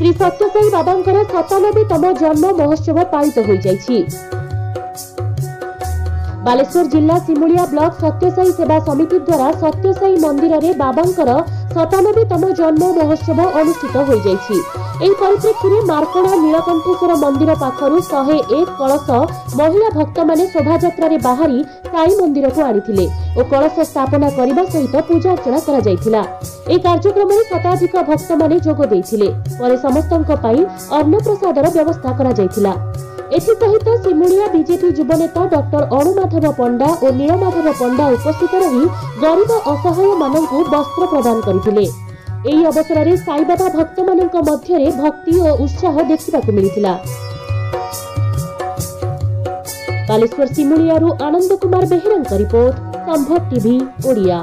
श्री सत्यसाई बाबांकर 97तम जन्म महोत्सव पालित हो जाइछि। बालेश्वर जिला सिमुलिया ब्लॉक सत्यसाई सेवा समिति द्वारा सत्यसाई मंदिर रे बाबांकर 97तम जन्म महोत्सव अनुष्ठित हो जाइछि। एही परिप्रेक्षी में मार्कड़ा नीलकंठेश्वर मंदिर पाखरु 101 कलश महिला भक्त माने शोभायात्रा रे बाहरी साई मंदिर को आनिथिले और कलश स्थापना करने सहित पूजा अर्चना करा जायथिला। ए कार्यक्रम में शताधिक भक्त माने जोग देइथिले। परे समस्तंक पई अन्न प्रसादर व्यवस्था करा जायथिला। एथि सहित सिमुलिया बीजेपी युवनेता डॉक्टर अणुमाधव पंडा और नीलमाधव पंडा उपस्थित रही गरीब असहाय माननकु वस्त्र प्रदान करथिले। एही अवसर में साईबाबा भक्त माननक मध्यरे भक्ति और उत्साह देखिबाकु मिलिथिला। बालेश्वर सिमुलियारू आनंद कुमार बेहेरांक रिपोर्ट संभव टीवी ओडिया।